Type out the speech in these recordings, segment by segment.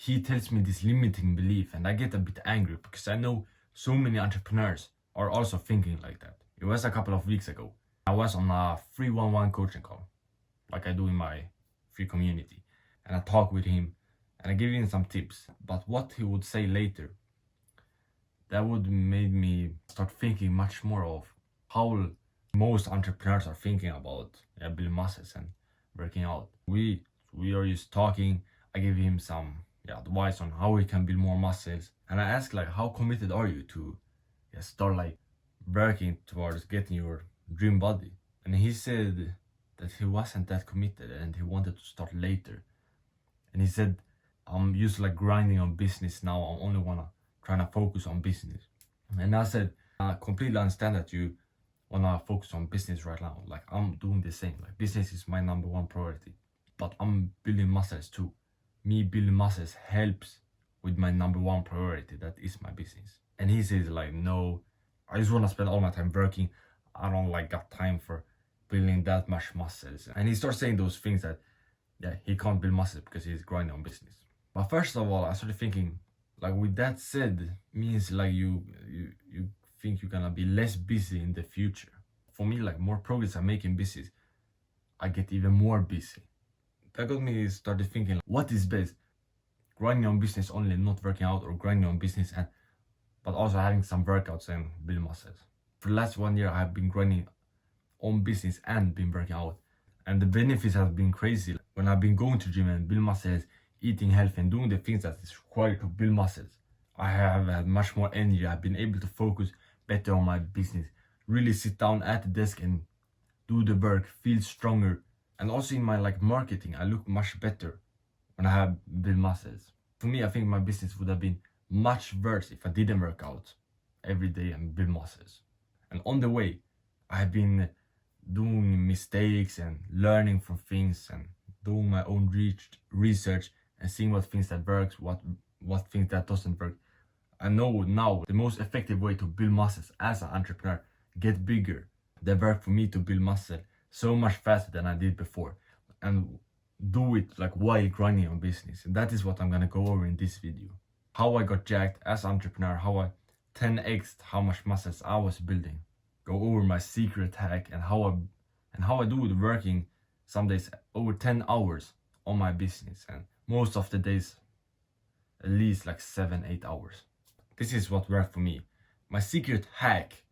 he tells me this limiting belief, and I get a bit angry because I know so many entrepreneurs are also thinking like that. It was a couple of weeks ago. I was on a 311 coaching call, like I do in my free community, and I talked with him and I gave him some tips. But what he would say later, that would make me start thinking much more of how most entrepreneurs are thinking about building muscles and working out. We are just talking. I gave him some advice on how we can build more muscles, and I asked like, how committed are you to start like working towards getting your dream body? And he said that he wasn't that committed and he wanted to start later. And he said, I'm used to like grinding on business now. I only wanna trying to focus on business. And I said, I completely understand that you wanna focus on business right now. Like I'm doing the same. Like business is my number one priority, but I'm building muscles too. Me building muscles helps with my number one priority, that is my business. And he says like, no, I just wanna spend all my time working. I don't like got time for building that much muscles. And he starts saying those things that he can't build muscles because he's grinding on business. But first of all, I started thinking, like, with that said, means like you think you're gonna be less busy in the future. For me, like more progress I make in business, I get even more busy. That got me started thinking, like, what is best? Grinding on business only, not working out, or grinding on business but also having some workouts and build muscles. For the last 1 year, I have been grinding on business and been working out, and the benefits have been crazy. When I've been going to gym and build muscles, eating healthy and doing the things that is required to build muscles, I have had much more energy. I've been able to focus better on my business, really sit down at the desk and do the work, feel stronger. And also in my like marketing, I look much better when I have built muscles. For me, I think my business would have been much worse if I didn't work out every day and build muscles. And on the way, I have been doing mistakes and learning from things and doing my own research and seeing what things that works, what things that doesn't work. I know now the most effective way to build muscles as an entrepreneur, get bigger. That worked for me to build muscle so much faster than I did before, and do it like while grinding on business. And that is what I'm gonna go over in this video. How I got jacked as an entrepreneur, how I 10x'd how much muscles I was building. Go over my secret hack and how I do the working some days over 10 hours on my business, and most of the days at least like 7-8 hours. This is what worked for me. My secret hack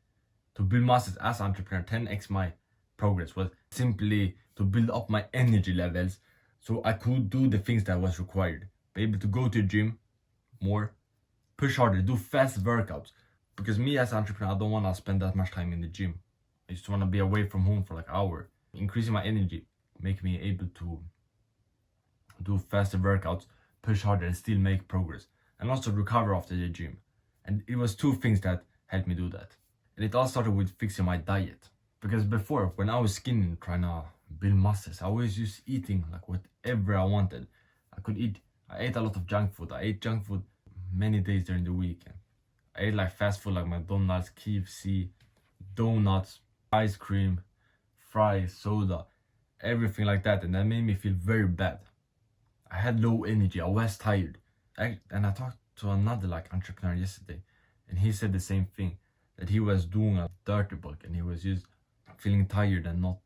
to build muscles as an entrepreneur, 10x my progress, was simply to build up my energy levels so I could do the things that was required. Be able to go to the gym more, push harder, do fast workouts. Because me as an entrepreneur, I don't want to spend that much time in the gym. I just want to be away from home for like an hour. Increasing my energy, make me able to do faster workouts, push harder and still make progress. And also recover after the gym. And it was two things that helped me do that. And it all started with fixing my diet. Because before, when I was skinny and trying to build muscles, I was just eating like whatever I wanted. I ate a lot of junk food. I ate junk food many days during the week. I ate like fast food like McDonald's, KFC, donuts, ice cream, fries, soda, everything like that. And that made me feel very bad. I had low energy, I was tired. And I talked to another like entrepreneur yesterday, and he said the same thing, that he was doing a dirty bulk and he was just feeling tired and not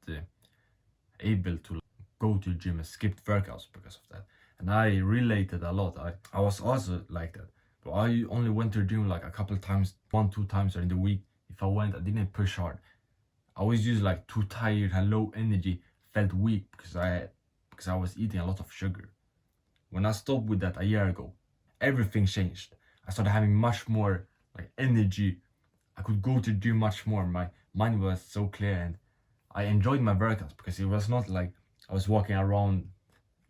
able to go to the gym and skip workouts because of that. And I related a lot. I was also like that. But I only went to the gym like a couple of times, 1-2 times during the week. If I went, I didn't push hard. I was just like too tired, had low energy, felt weak because I was eating a lot of sugar. When I stopped with that a year ago, everything changed. I started having much more like energy. I could go to the gym much more. My mind was so clear, and I enjoyed my workouts because it was not like I was walking around.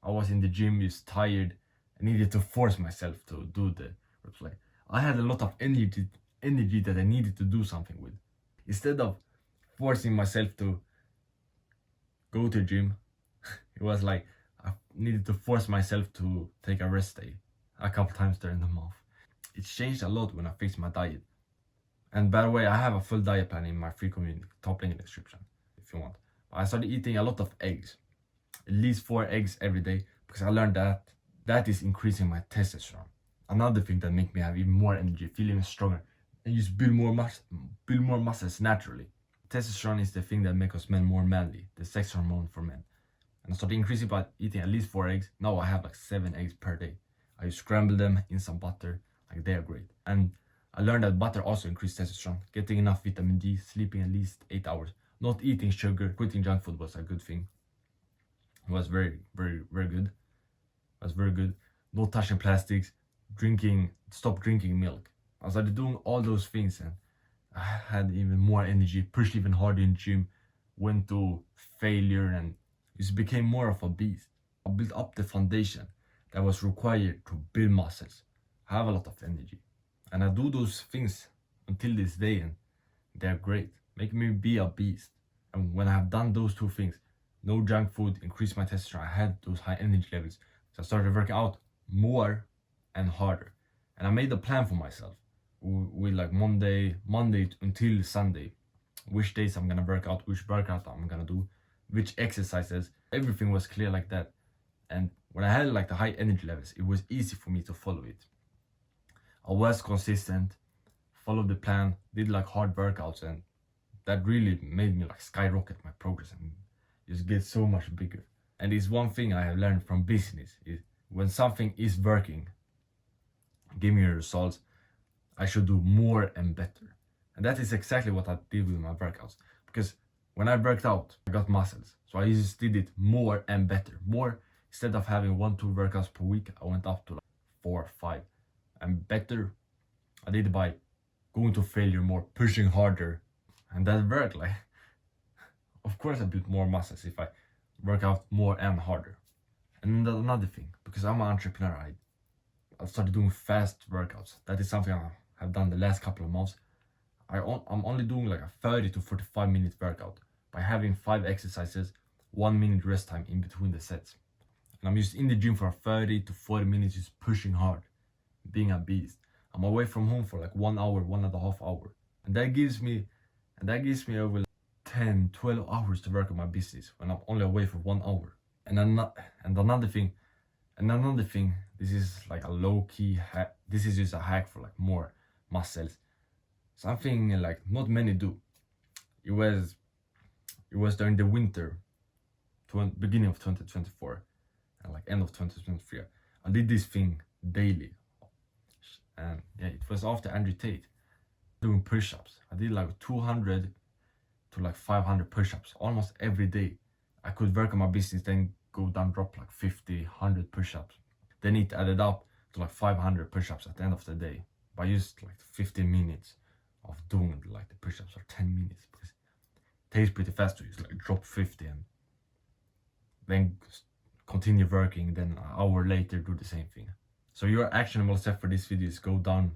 I was in the gym just tired. I needed to force myself to do the reps. Like I had a lot of energy that I needed to do something with. Instead of forcing myself to go to the gym, it was like I needed to force myself to take a rest day a couple times during the month. It changed a lot when I fixed my diet. And by the way, I have a full diet plan in my free community, top link in the description if you want. I started eating a lot of eggs, at least 4 eggs every day, because I learned that That is increasing my testosterone. Another thing that makes me have even more energy, feel even stronger, and just build more muscles naturally. Testosterone is the thing that makes us men more manly, the sex hormone for men. And I started increasing by eating at least 4 eggs. Now I have like 7 eggs per day. I just scramble them in some butter, like they are great. And I learned that butter also increases testosterone. Getting enough vitamin D, sleeping at least 8 hours, not eating sugar, quitting junk food was a good thing. It was very good. It was very good. No touching plastics, stop drinking milk. I started doing all those things and I had even more energy, pushed even harder in the gym, went to failure and just became more of a beast. I built up the foundation that was required to build muscles, have a lot of energy. And I do those things until this day and they're great, making me be a beast. And when I have done those two things, no junk food, increased my testosterone, I had those high energy levels. So I started working out more and harder. And I made a plan for myself with like Monday until Sunday, which days I'm gonna work out, which workout I'm gonna do, which exercises. Everything was clear like that. And when I had like the high energy levels, it was easy for me to follow it. I was consistent, followed the plan, did like hard workouts, and that really made me like skyrocket my progress and just get so much bigger. And it's one thing I have learned from business is when something is working, give me results, I should do more and better. And that is exactly what I did with my workouts. Because when I worked out, I got muscles. So I just did it more and better. More, instead of having 1-2 workouts per week, I went up to like 4 or 5. And better, I did it by going to failure more, pushing harder. And that worked. Like, of course I built more muscles if I work out more and harder. And another thing, because I'm an entrepreneur, I started doing fast workouts. That is something I have done the last couple of months. I'm only doing like a 30 to 45 minute workout by having 5 exercises, 1 minute rest time in between the sets. And I'm just in the gym for 30 to 40 minutes, just pushing hard, being a beast. I'm away from home for like 1 hour, 1.5 hours. And that gives me over 10, 12 hours to work on my business when I'm only away for 1 hour. And another thing, this is like a low-key hack. This is just a hack for like more muscles. Something like not many do. It was during the winter, beginning of 2024 and like end of 2023. I did this thing daily. And yeah, it was after Andrew Tate, doing push-ups. I did like 200 to like 500 push-ups almost every day. I could work on my business, then go down, drop like 50, 100 push-ups. Then it added up to like 500 push-ups at the end of the day by just like 15 minutes of doing like the push-ups, or 10 minutes, because it takes pretty fast to just like drop 50 and then continue working, then an hour later do the same thing. So your actionable step for this video is go down,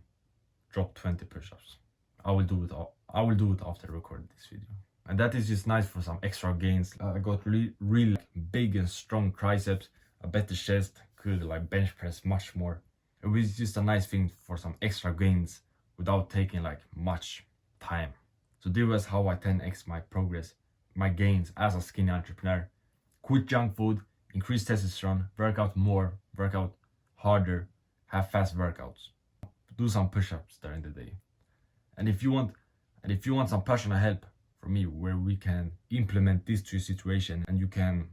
drop 20 push-ups. I will do it after I record this video. And that is just nice for some extra gains. I got really big and strong triceps, a better chest, could like bench press much more. It was just a nice thing for some extra gains without taking like much time. So this was how I 10x my progress, my gains as a skinny entrepreneur. Quit junk food, increase testosterone, work out more, work out harder, have fast workouts, do some push-ups during the day. And if you want some personal help from me, where we can implement this to your situation and you can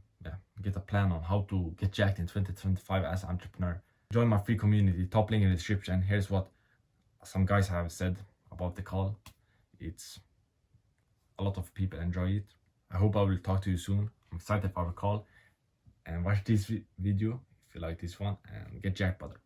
get a plan on how to get jacked in 2025 as an entrepreneur, join my free community, top link in the description. Here's what some guys have said about the call. It's a lot of people enjoy it. I hope I will talk to you soon. I'm excited for our call, and watch this video if you like this one and get jacked, brother.